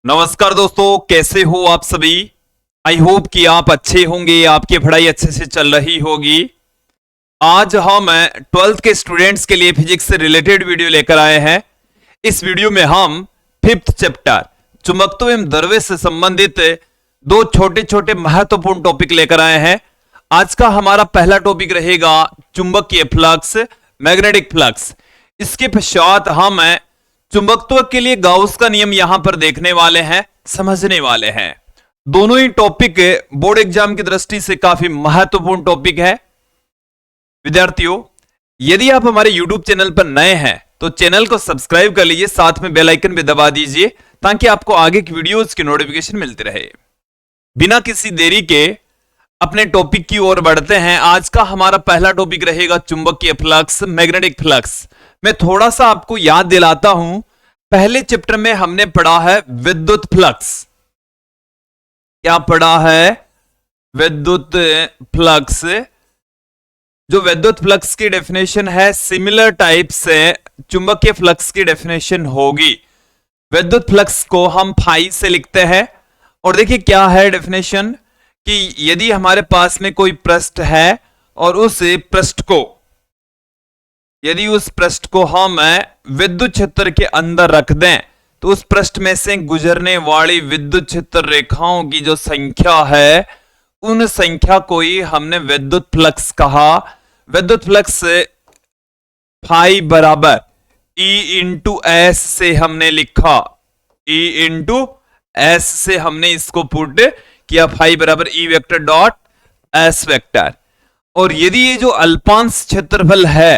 नमस्कार दोस्तों, कैसे हो आप सभी। आई होप कि आप अच्छे होंगे, आपकी पढ़ाई अच्छे से चल रही होगी। आज हम 12th के स्टूडेंट्स के लिए फिजिक्स से रिलेटेड वीडियो लेकर आए हैं। इस वीडियो में हम 5th चैप्टर चुंबकत्व एवं द्रव्य से संबंधित दो छोटे छोटे महत्वपूर्ण टॉपिक लेकर आए हैं। आज का हमारा पहला टॉपिक रहेगा चुंबकीय फ्लक्स, मैग्नेटिक फ्लक्स। इसके पश्चात हम चुंबकत्व के लिए गाउस का नियम यहां पर देखने वाले हैं, समझने वाले हैं। दोनों ही टॉपिक बोर्ड एग्जाम की दृष्टि से काफी महत्वपूर्ण टॉपिक है। विद्यार्थियों, यदि आप हमारे YouTube चैनल पर नए हैं तो चैनल को सब्सक्राइब कर लीजिए, साथ में बेल आइकन भी दबा दीजिए ताकि आपको आगे की वीडियोस की नोटिफिकेशन मिलती रहे। बिना किसी देरी के अपने टॉपिक की ओर बढ़ते हैं। आज का हमारा पहला टॉपिक रहेगा चुंबकीय फ्लक्स, मैग्नेटिक फ्लक्स। मैं थोड़ा सा आपको याद दिलाता हूं, पहले चैप्टर में हमने पढ़ा है विद्युत फ्लक्स। क्या पढ़ा है? विद्युत फ्लक्स। जो विद्युत फ्लक्स की डेफिनेशन है, सिमिलर टाइप से चुंबकीय फ्लक्स की डेफिनेशन होगी। विद्युत फ्लक्स को हम फाई से लिखते हैं। और देखिए क्या है डेफिनेशन, कि यदि हमारे पास में कोई पृष्ठ है और उस पृष्ठ को, यदि उस पृष्ठ को हम विद्युत क्षेत्र के अंदर रख दें तो उस पृष्ठ में से गुजरने वाली विद्युत क्षेत्र रेखाओं की जो संख्या है, उन संख्या को ही हमने विद्युत फ्लक्स कहा। विद्युत फ्लक्स फाई बराबर ई इंटू एस से हमने लिखा, ई इंटू एस से हमने इसको पुट किया, फाई बराबर E vector dot S vector. और यदि ये जो अल्पांश क्षेत्रफल है,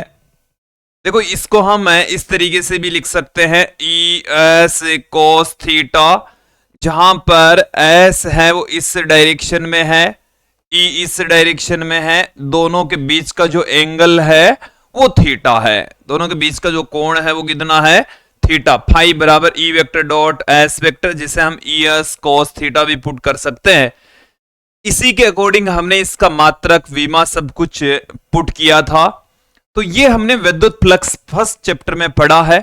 देखो इसको हम इस तरीके से भी लिख सकते हैं, ई एस कोस थीटा, जहां पर एस है वो इस डायरेक्शन में है, ई इस डायरेक्शन में है, दोनों के बीच का जो एंगल है वो थीटा है, दोनों के बीच का जो कोण है वो कितना है? थीटा। फाई बराबर E vector dot S vector, जिसे हम ई एस कोस थीटा भी पुट कर सकते हैं। इसी के अकॉर्डिंग हमने इसका मात्रक, विमा सब कुछ पुट किया था। तो ये हमने विद्युत फ्लक्स फर्स्ट चैप्टर में पढ़ा है।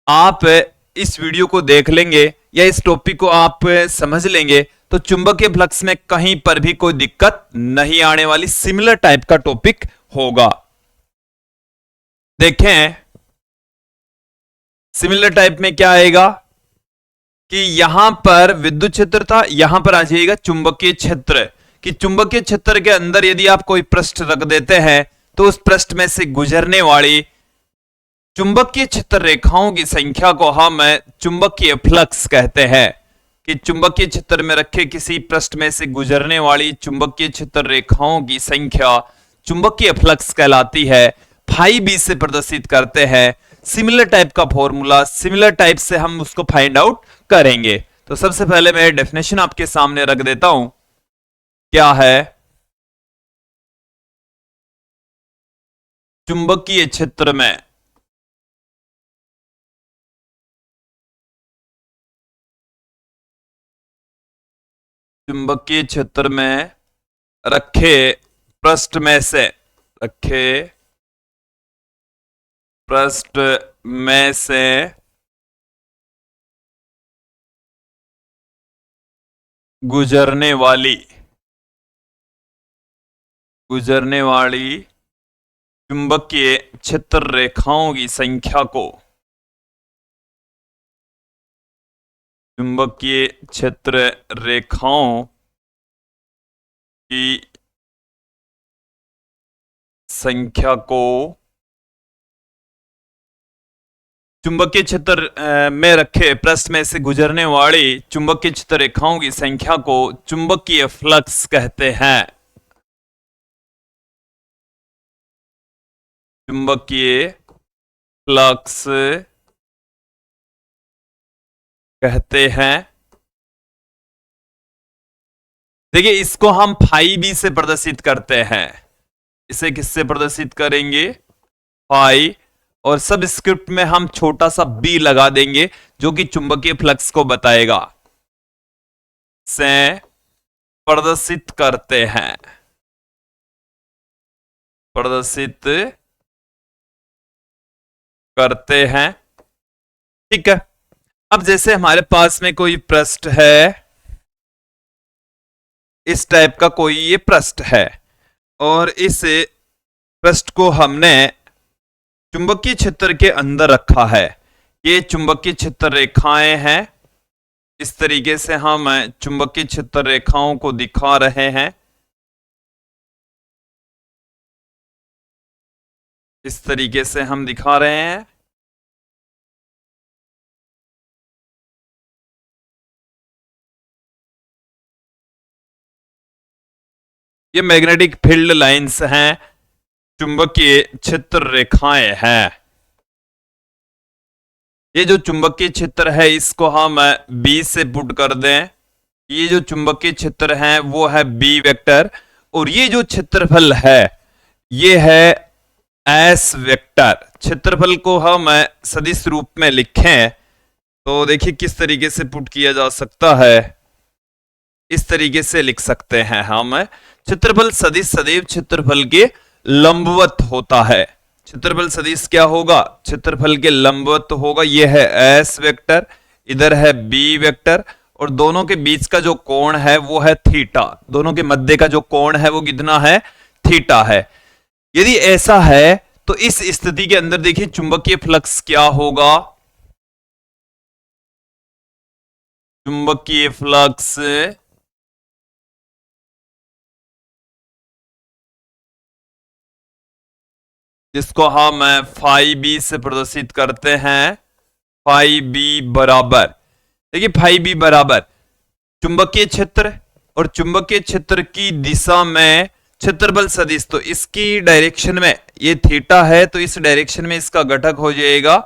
आप इस वीडियो को देख लेंगे या इस टॉपिक को आप समझ लेंगे तो चुंबकीय फ्लक्स में कहीं पर भी कोई दिक्कत नहीं आने वाली, सिमिलर टाइप का टॉपिक होगा। देखें सिमिलर टाइप में क्या आएगा, कि यहां पर विद्युत क्षेत्र था, यहां पर आ जाएगा चुंबकीय क्षेत्र। कि चुंबकीय क्षेत्र के अंदर यदि आप कोई पृष्ठ रख देते हैं तो उस पृष्ठ में से गुजरने वाली चुंबकीय क्षेत्र रेखाओं की संख्या को हम चुंबकीय फ्लक्स कहते हैं। कि चुंबकीय क्षेत्र में रखे किसी पृष्ठ में से गुजरने वाली चुंबकीय क्षेत्र रेखाओं की संख्या चुंबकीय फ्लक्स कहलाती है। फाई बी से प्रदर्शित करते हैं। सिमिलर टाइप का फॉर्मूला, सिमिलर टाइप से हम उसको फाइंड आउट करेंगे। तो सबसे पहले मैं डेफिनेशन आपके सामने रख देता हूं। क्या है? चुंबकीय क्षेत्र में चुंबकीय क्षेत्र में रखे पृष्ठ में से, रखे पृष्ठ में से गुजरने वाली चुंबकीय क्षेत्र रेखाओं की संख्या को, चुंबकीय क्षेत्र रेखाओं की संख्या को, चुंबकीय क्षेत्र में रखे पृष्ठ में से गुजरने वाली चुंबकीय क्षेत्र रेखाओं की संख्या को चुंबकीय फ्लक्स कहते हैं। चुंबकीय फ्लक्स कहते हैं। देखिए इसको हम फाई बी से प्रदर्शित करते हैं। इसे किससे प्रदर्शित करेंगे? फाई, और सब स्क्रिप्ट में हम छोटा सा बी लगा देंगे जो कि चुंबकीय फ्लक्स को बताएगा। से प्रदर्शित करते हैं, प्रदर्शित करते हैं। ठीक है, अब जैसे हमारे पास में कोई पृष्ठ है, इस टाइप का कोई ये पृष्ठ है, और इस पृष्ठ को हमने चुंबकीय क्षेत्र के अंदर रखा है। ये चुंबकीय क्षेत्र रेखाएं हैं। इस तरीके से हम चुंबकीय क्षेत्र रेखाओं को दिखा रहे हैं। इस तरीके से हम दिखा रहे हैं। ये मैग्नेटिक फील्ड लाइंस हैं, चुंबकीय क्षेत्र रेखाएं हैं। ये जो चुंबकीय क्षेत्र है इसको हम बी से पुट कर दें। ये जो चुंबकीय क्षेत्र है वो है बी वेक्टर, और ये जो क्षेत्रफल है ये है एस वेक्टर। क्षेत्रफल को हम सदिश रूप में लिखें तो देखिए किस तरीके से पुट किया जा सकता है। इस तरीके से लिख सकते हैं हम, क्षेत्रफल सदिश सदैव क्षेत्रफल के लंबवत होता है। क्षेत्रफल सदिश क्या होगा? क्षेत्रफल के लंबवत होगा। यह है एस वेक्टर, इधर है बी वेक्टर, और दोनों के बीच का जो कोण है वो है थीटा। दोनों के मध्य का जो कोण है वो कितना है? थीटा है। यदि ऐसा है तो इस स्थिति के अंदर देखिए चुंबकीय फ्लक्स क्या होगा? चुंबकीय फ्लक्स जिसको हम फाई बी से प्रदर्शित करते हैं, फाई बी बराबर, देखिए फाई बी बराबर चुंबकीय क्षेत्र और चुंबकीय क्षेत्र की दिशा में क्षेत्रफल सदिश। तो इसकी डायरेक्शन में ये थीटा है तो इस डायरेक्शन में इसका घटक हो जाएगा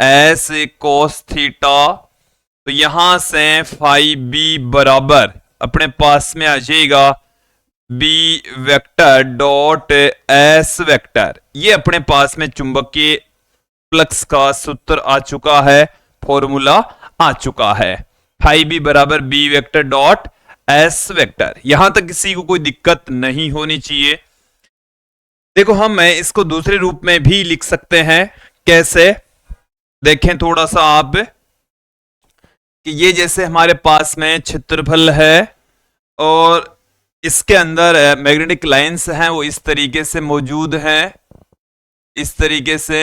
एस कोस थीटा। तो यहां से फाई बी बराबर अपने पास में आ जाएगा B vector dot S vector. ये अपने पास में चुंबकीय फ्लक्स का सूत्र आ चुका है, फॉर्मूला आ चुका है। फाई बी बराबर B vector dot S vector. यहां तक किसी को कोई दिक्कत नहीं होनी चाहिए। देखो हम इसको दूसरे रूप में भी लिख सकते हैं। कैसे? देखें थोड़ा सा आप, कि ये जैसे हमारे पास में क्षेत्रफल है और इसके अंदर मैग्नेटिक लाइंस हैं, वो इस तरीके से मौजूद हैं, इस तरीके से।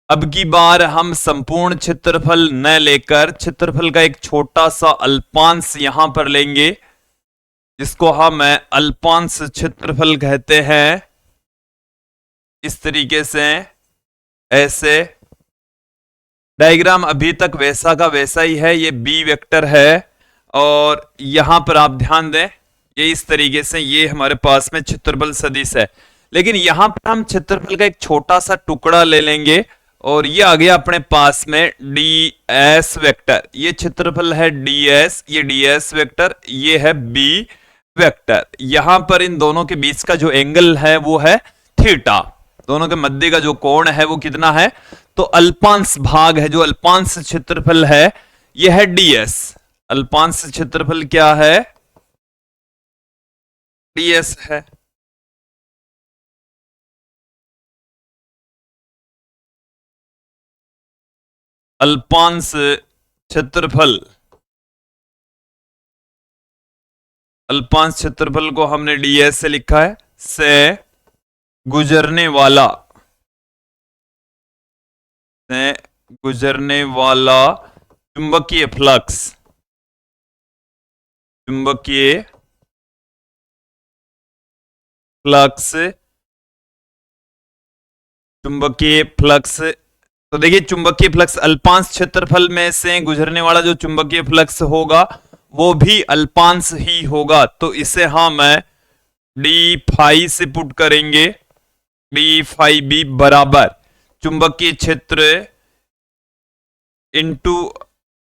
अब की बार हम संपूर्ण क्षेत्रफल न लेकर क्षेत्रफल का एक छोटा सा अल्पांश यहां पर लेंगे, जिसको हम अल्पांश क्षेत्रफल कहते हैं। इस तरीके से, ऐसे डायग्राम अभी तक वैसा का वैसा ही है। ये बी वेक्टर है और यहां पर आप ध्यान दें, ये इस तरीके से ये हमारे पास में क्षेत्रफल सदिश है। लेकिन यहां पर हम क्षेत्रफल का एक छोटा सा टुकड़ा ले लेंगे और ये आ गया अपने पास में डी एस वेक्टर। ये क्षेत्रफल है डी एस, ये डी एस वेक्टर, ये है बी वेक्टर। यहां पर इन दोनों के बीच का जो एंगल है वो है थीटा। दोनों के मध्य का जो कोण है वो कितना है? तो अल्पांश भाग है, जो अल्पांश क्षेत्रफल है यह है डीएस। अल्पांश क्षेत्रफल क्या है? डीएस है। अल्पांश क्षेत्रफल, अल्पांश क्षेत्रफल को हमने डीएस से लिखा है, से गुजरने वाला, से गुजरने वाला चुंबकीय फ्लक्स, चुंबकीय फ्लक्स, चुंबकीय फ्लक्स। तो देखिए चुंबकीय फ्लक्स अल्पांश क्षेत्रफल में से गुजरने वाला जो चुंबकीय फ्लक्स होगा वो भी अल्पांश ही होगा। तो इसे हम डी फाई से पुट करेंगे, डी फाई बी बराबर चुंबकीय क्षेत्र इंटू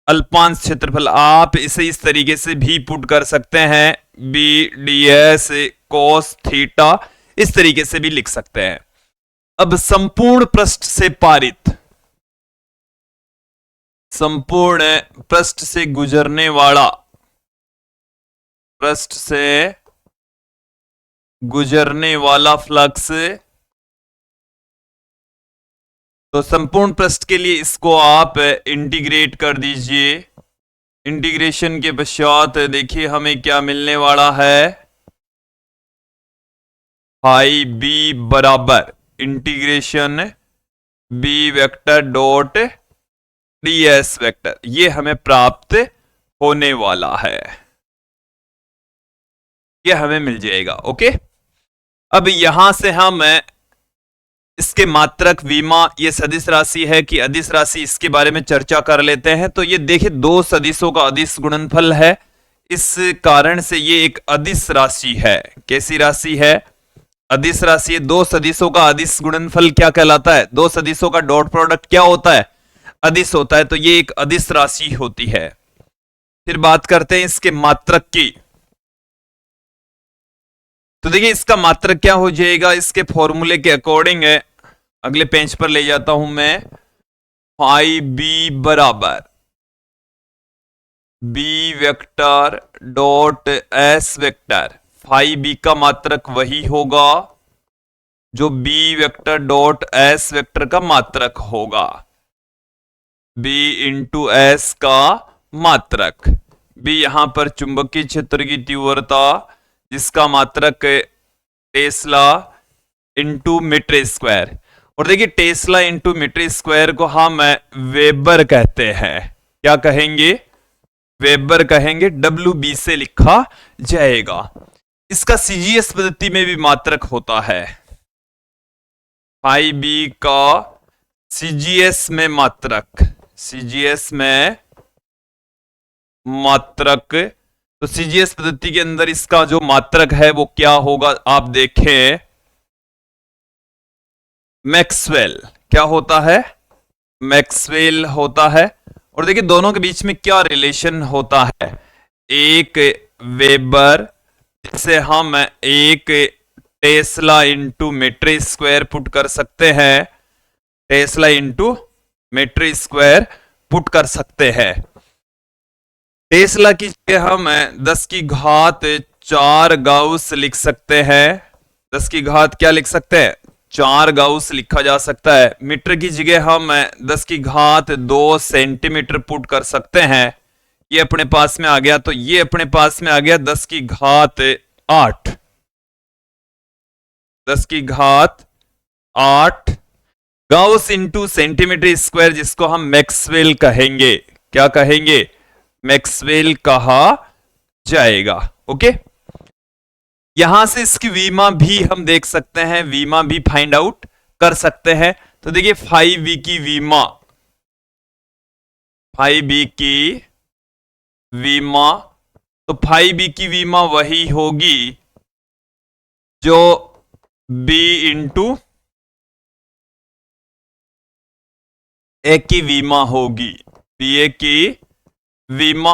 अल्पांश क्षेत्रफल। आप इसे इस तरीके से भी पुट कर सकते हैं, B D S cos theta, इस तरीके से भी लिख सकते हैं। अब संपूर्ण पृष्ठ से पारित, संपूर्ण पृष्ठ से गुजरने वाला, पृष्ठ से गुजरने वाला फ्लक्स, तो संपूर्ण पृष्ठ के लिए इसको आप इंटीग्रेट कर दीजिए। इंटीग्रेशन के पश्चात देखिए हमें क्या मिलने वाला है, फाई बी बराबर integration B vector dot D S vector, ये हमें प्राप्त होने वाला है, ये हमें मिल जाएगा। ओके, अब यहां से हम इसके मात्रक विमा, ये सदिश राशि है कि अदिश राशि, इसके बारे में चर्चा कर लेते हैं। तो ये देखिए दो सदिशों का अदिश गुणनफल है, इस कारण से ये एक अदिश राशि है। कैसी राशि है? अदिश राशि है। दो सदिशों का अदिश गुणनफल क्या कहलाता है? दो सदिशों का डॉट प्रोडक्ट क्या होता है? अदिश होता है। तो ये एक अदिश राशि होती है। फिर बात करते हैं इसके मात्रक की। तो देखिए इसका मात्रक क्या हो जाएगा, इसके फॉर्मूले के अकॉर्डिंग है, अगले पेज पर ले जाता हूं मैं। फाई बी बराबर B vector dot S vector. Phi B का मात्रक वही होगा जो B vector dot S vector का मात्रक होगा। बी इंटू एस का मात्रक। बी यहां पर चुंबकीय क्षेत्र की तीव्रता, जिसका मात्रक टेस्ला इंटू मीटर स्क्वायर। और देखिए टेस्ला इंटू मीटर स्क्वायर को हम वेबर कहते हैं। क्या कहेंगे? वेबर कहेंगे। WB से लिखा जाएगा। इसका सीजीएस पद्धति में भी मात्रक होता है। फाई बी का सीजीएस में मात्रक, सीजीएस में मात्रक। तो सीजीएस पद्धति के अंदर इसका जो मात्रक है वो क्या होगा, आप देखें, मैक्सवेल। क्या होता है? मैक्सवेल होता है। और देखिए दोनों के बीच में क्या रिलेशन होता है, एक वेबर, जिसे हम एक tesla into metre square put कर सकते हैं, tesla into metre square put कर सकते हैं। टेस्ला की जगह हम 10 की घात 4 गाउस लिख सकते हैं। 10 की घात क्या लिख सकते हैं? 4 गाउस लिखा जा सकता है। मीटर की जगह हम 10 की घात 2 सेंटीमीटर पुट कर सकते हैं। ये अपने पास में आ गया। तो ये अपने पास में आ गया 10 की घात 8, 10 की घात 8 गाउस इंटू सेंटीमीटर स्क्वायर, जिसको हम मैक्सवेल कहेंगे। क्या कहेंगे? मैक्सवेल कहा जाएगा। ओके, यहां से इसकी वीमा भी हम देख सकते हैं, वीमा भी फाइंड आउट कर सकते हैं। तो देखिए फाई बी की वीमा, फाई बी की वीमा, तो फाई बी की वीमा वही होगी जो बी इंटू ए की वीमा होगी, बी ए की वीमा।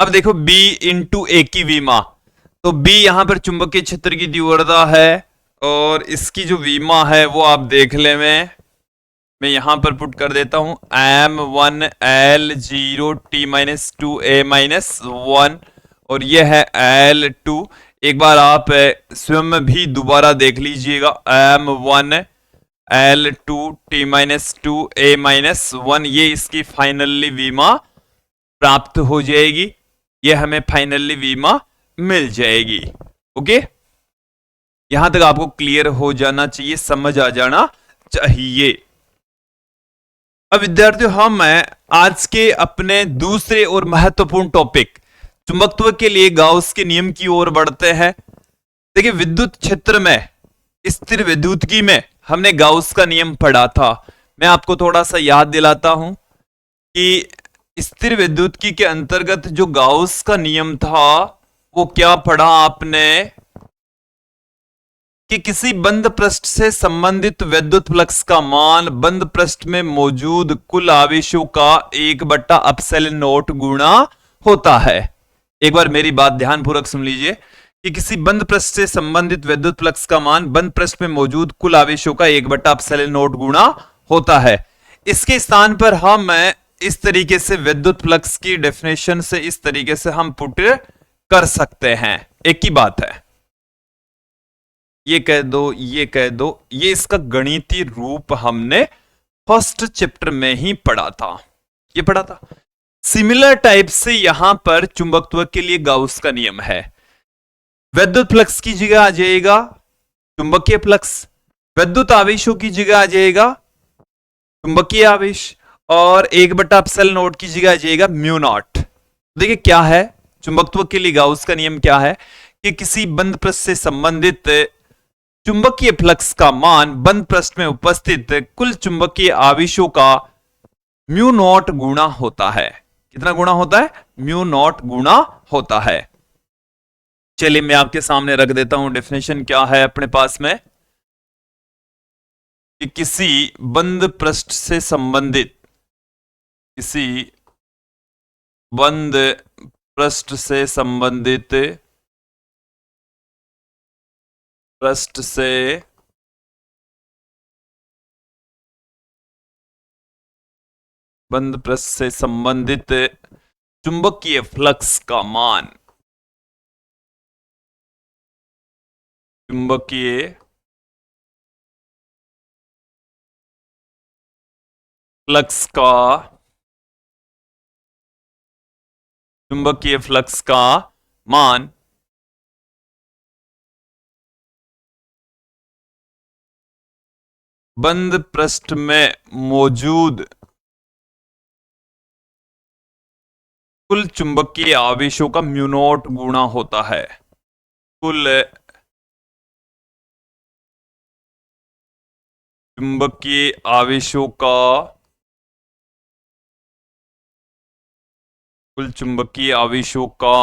अब देखो B इंटू ए की वीमा, तो B यहां पर चुंबकीय क्षेत्र की तीव्रता है और इसकी जो वीमा है वो आप देख ले, मैं यहां पर पुट कर देता हूं M1 L0 T-2 A-1 और ये है L2। एक बार आप स्वयं भी दोबारा देख लीजिएगा, M1 L2 T-2 A-1, ये इसकी फाइनली वीमा प्राप्त हो जाएगी। ये हमें फाइनली वीमा मिल जाएगी। ओके, यहां तक आपको क्लियर हो जाना चाहिए, समझ आ जाना चाहिए। अब विद्यार्थियों हम आज के अपने दूसरे और महत्वपूर्ण टॉपिक चुंबकत्व के लिए गाउस के नियम की ओर बढ़ते हैं। देखिए विद्युत क्षेत्र में, स्थिर विद्युतकी में हमने गाउस का नियम पढ़ा था। मैं आपको थोड़ा सा याद दिलाता हूं कि स्थिर विद्युतकी के अंतर्गत जो गाउस का नियम था वो क्या पढ़ा आपने, कि किसी बंद पृष्ठ से संबंधित विद्युत फ्लक्स का मान बंद पृष्ठ में मौजूद कुल आवेशों का 1/ε0 गुणा होता है। एक बार मेरी बात ध्यानपूर्वक सुन लीजिए कि किसी बंद पृष्ठ से संबंधित विद्युत फ्लक्स का मान बंद पृष्ठ में मौजूद कुल आवेशों का 1/ε0 गुणा होता है। इसके स्थान पर हम इस तरीके से विद्युत फ्लक्स की डेफिनेशन से इस तरीके से हम पुट कर सकते हैं। एक ही बात है, ये कह दो, ये कह दो, ये इसका गणितीय रूप हमने फर्स्ट चैप्टर में ही पढ़ा था, ये पढ़ा था। सिमिलर टाइप से यहां पर चुंबकत्व के लिए गाउस का नियम है। विद्युत फ्लक्स की जगह आ जाएगा चुंबकीय फ्लक्स, विद्युत आवेशों की जगह आ जाएगा चुंबकीय आवेश, और 1/ε0 की जगह आ जाएगा म्यू नॉट। देखिए क्या है चुंबकत्व के लिए गाउस का नियम क्या है कि किसी बंद पृष्ठ से संबंधित चुंबकीय फ्लक्स का मान बंद पृष्ठ में उपस्थित कुल चुंबकीय आवेशों का म्यू नॉट गुणा होता है। कितना गुणा होता है? म्यू नॉट गुणा होता है। चलिए मैं आपके सामने रख देता हूं डेफिनेशन क्या है अपने पास में कि किसी बंद पृष्ठ से संबंधित, किसी बंद पृष्ठ से संबंधित पृष्ठ से बंद पृष्ठ से संबंधित चुंबकीय फ्लक्स का मान, चुंबकीय फ्लक्स का, चुंबकीय फ्लक्स का मान बंद पृष्ठ में मौजूद कुल चुंबकीय आवेशों का म्यू नॉट गुणा होता है। कुल चुंबकीय आवेशों का, कुल चुंबकीय आवेशों का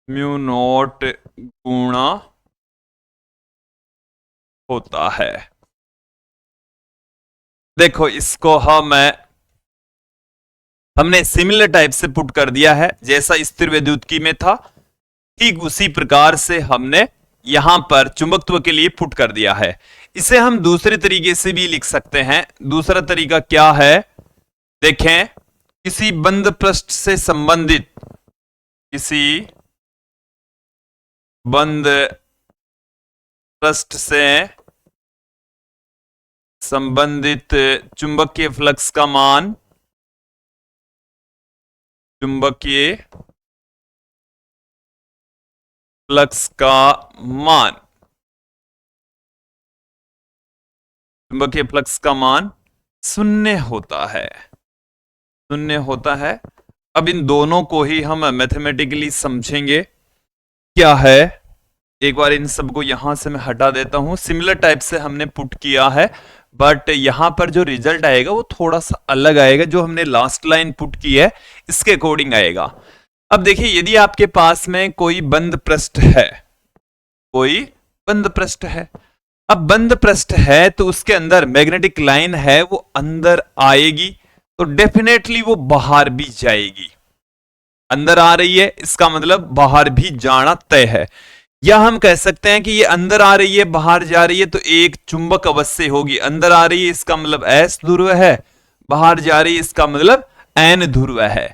म्यू नॉट गुणा होता है। देखो इसको हमने सिमिलर टाइप से पुट कर दिया है, जैसा स्थिर वैद्युतिकी में था ठीक उसी प्रकार से हमने यहां पर चुंबकत्व के लिए पुट कर दिया है। इसे हम दूसरे तरीके से भी लिख सकते हैं। दूसरा तरीका क्या है देखें, किसी बंद पृष्ठ से संबंधित, किसी बंद पृष्ठ से संबंधित चुंबकीय फ्लक्स का मान, चुंबकीय फ्लक्स का मान, चुंबकीय फ्लक्स का मान शून्य होता है, शून्य होता है। अब इन दोनों को ही हम मैथमेटिकली समझेंगे क्या है। एक बार इन सबको यहां से मैं हटा देता हूं। सिमिलर टाइप से हमने पुट किया है बट यहां पर जो रिजल्ट आएगा वो थोड़ा सा अलग आएगा। जो हमने लास्ट लाइन पुट की है इसके अकॉर्डिंग आएगा। अब देखिए यदि आपके पास में कोई बंद पृष्ठ है, कोई बंद पृष्ठ है, अब बंद पृष्ठ है तो उसके अंदर मैग्नेटिक लाइन है, वो अंदर आएगी तो डेफिनेटली वो बाहर भी जाएगी। अंदर आ रही है इसका मतलब बाहर भी जाना तय है। या हम कह सकते हैं कि ये अंदर आ रही है बाहर जा रही है तो एक चुंबक अवश्य होगी। अंदर आ रही है इसका मतलब एस ध्रुव है, बाहर जा रही है इसका मतलब एन ध्रुव है।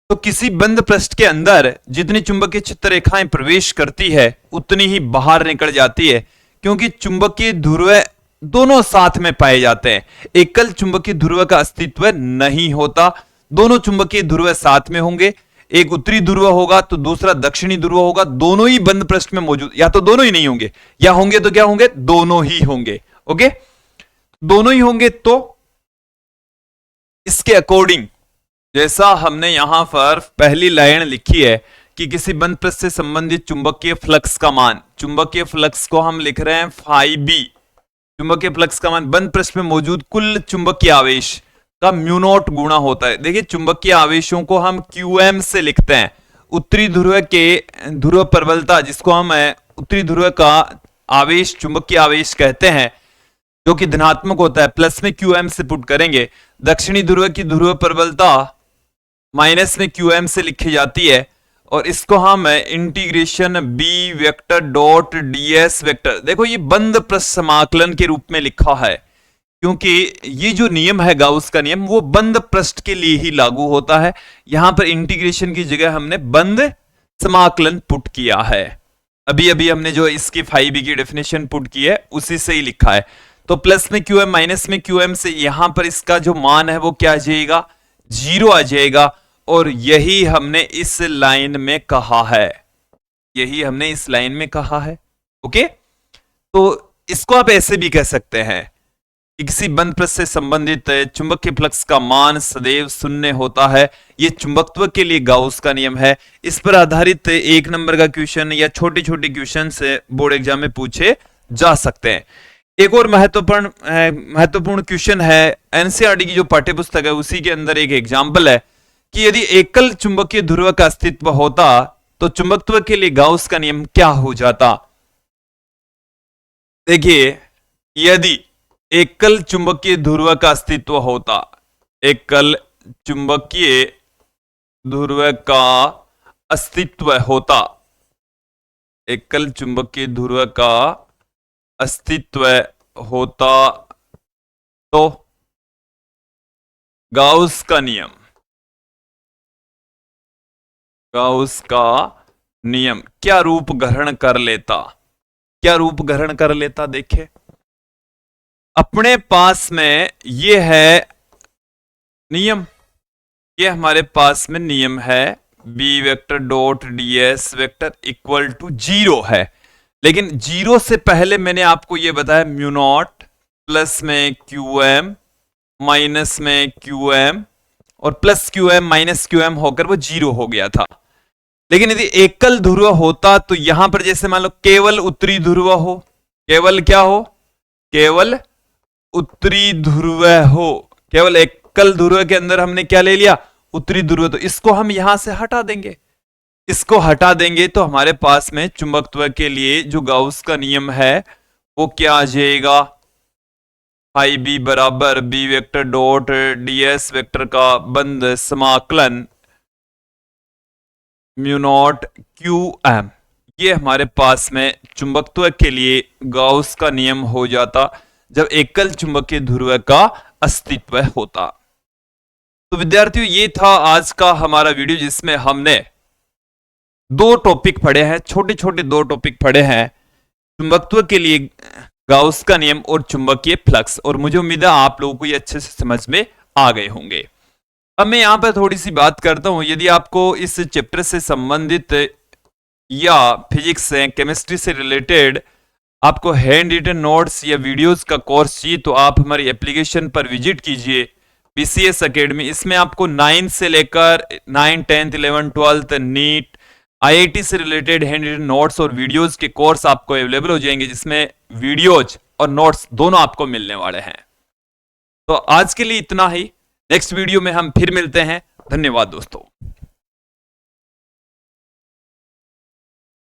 तो किसी बंद पृष्ठ के अंदर जितनी चुंबकीय क्षेत्र रेखाएं प्रवेश करती है उतनी ही बाहर निकल जाती है, क्योंकि चुंबकीय ध्रुव दोनों साथ में पाए जाते हैं। एकल चुंबकीय ध्रुव का अस्तित्व नहीं होता, दोनों चुंबकीय ध्रुव साथ में होंगे। एक उत्तरी ध्रुव होगा तो दूसरा दक्षिणी ध्रुव होगा, दोनों ही बंद पृष्ठ में मौजूद, या तो दोनों ही नहीं होंगे या होंगे तो क्या होंगे, दोनों ही होंगे। ओके, दोनों ही होंगे तो इसके अकॉर्डिंग जैसा हमने यहां पर पहली लाइन लिखी है कि किसी बंद पृष्ठ से संबंधित चुंबकीय फ्लक्स का मान, चुंबकीय फ्लक्स को हम लिख रहे हैं फाई बी, चुंबकीय फ्लक्स का मान बंद पृष्ठ में मौजूद कुल चुंबकीय आवेश का म्यू नॉट गुणा होता है। देखिए चुंबकीय आवेशों को हम QM से लिखते हैं। उत्तरी ध्रुव के ध्रुव प्रबलता जिसको हम उत्तरी ध्रुव का आवेश चुंबकीय आवेश कहते हैं जो कि धनात्मक होता है, प्लस में QM से पुट करेंगे। दक्षिणी ध्रुव की ध्रुव प्रबलता माइनस में QM से लिखी जाती है और इसको हम इंटीग्रेशन B वेक्टर डॉट DS वेक्टर, देखो ये बंद पृष्ठ समाकलन के रूप में लिखा है, क्योंकि ये जो नियम है गाउस का नियम वो बंद पृष्ठ के लिए ही लागू होता है। यहां पर इंटीग्रेशन की जगह हमने बंद समाकलन पुट किया है। अभी अभी हमने जो इसकी 5b की डेफिनेशन पुट की है उसी से ही लिखा है। तो प्लस में QM माइनस में QM से यहां पर इसका जो मान है वो क्या आ जाएगा, 0 आ जाएगा। और यही हमने इस लाइन में कहा है, यही हमने इस लाइन में कहा है। ओके, तो इसको आप ऐसे भी कह सकते हैं कि किसी बंद पृष्ठ से संबंधित चुंबकीय फ्लक्स का मान सदैव शून्य होता है। यह चुंबकत्व के लिए गाउस का नियम है। इस पर आधारित 1 नंबर का क्वेश्चन या छोटे छोटे क्वेश्चन से बोर्ड एग्जाम में पूछे जा सकते हैं। एक और महत्वपूर्ण क्वेश्चन है, एनसीईआरटी की जो पाठ्यपुस्तक है उसी के अंदर एक एग्जाम्पल है कि यदि एकल चुंबकीय ध्रुव का अस्तित्व होता तो चुंबकत्व के लिए गाउस का नियम क्या हो जाता। देखिए, यदि एकल चुंबकीय ध्रुव का अस्तित्व होता, एकल चुंबकीय ध्रुव का अस्तित्व होता, एकल चुंबकीय ध्रुव का अस्तित्व होता तो गाउस का नियम, गाउस का नियम क्या रूप ग्रहण कर लेता, क्या रूप ग्रहण कर लेता। देखें, अपने पास में ये है नियम, ये हमारे पास में नियम है B वेक्टर डॉट ds वेक्टर इक्वल टू 0 है। लेकिन 0 से पहले मैंने आपको ये बताया म्यू नॉट प्लस में QM माइनस में QM और प्लस QM माइनस QM होकर वो 0 हो गया था। लेकिन यदि एकल ध्रुव होता तो यहां पर जैसे मान लो केवल उत्तरी ध्रुव हो, केवल क्या हो, केवल उत्तरी ध्रुव हो, केवल एकल ध्रुव के अंदर हमने क्या ले लिया, उत्तरी ध्रुव, तो इसको हम यहां से हटा देंगे, इसको हटा देंगे तो हमारे पास में चुंबकत्व के लिए जो गाउस का नियम है वो क्या आ जाएगा, IB बराबर B वेक्टर डॉट ds वेक्टर का बंद समाकलन म्यू नॉट QM। ये हमारे पास में चुंबकत्व के लिए गाउस का नियम हो जाता जब एकल चुंबकीय ध्रुव का अस्तित्व होता। तो विद्यार्थियों, ये था आज का हमारा वीडियो जिसमें हमने 2 टॉपिक पढ़े हैं, छोटे छोटे 2 टॉपिक पढ़े हैं, चुंबकत्व के लिए गाउस का नियम और चुंबकीय फ्लक्स। और मुझे उम्मीद है आप लोगों को ये अच्छे से समझ में आ गए होंगे। अब मैं यहां पर थोड़ी सी बात करता हूं, यदि आपको इस चैप्टर से संबंधित या फिजिक्स से केमिस्ट्री से रिलेटेड आपको हैंड रिटन नोट्स या वीडियोस का कोर्स चाहिए तो आप हमारी एप्लीकेशन पर विजिट कीजिए BCS अकेडमी। इसमें आपको 9 से लेकर 9, 10th, 11th, 12th NEET IIT से रिलेटेड हैंड रिटन नोट्स और वीडियोस के कोर्स आपको अवेलेबल हो जाएंगे, जिसमें वीडियोज और नोट्स दोनों आपको मिलने वाले हैं। तो आज के लिए इतना ही, नेक्स्ट वीडियो में हम फिर मिलते हैं। धन्यवाद दोस्तों।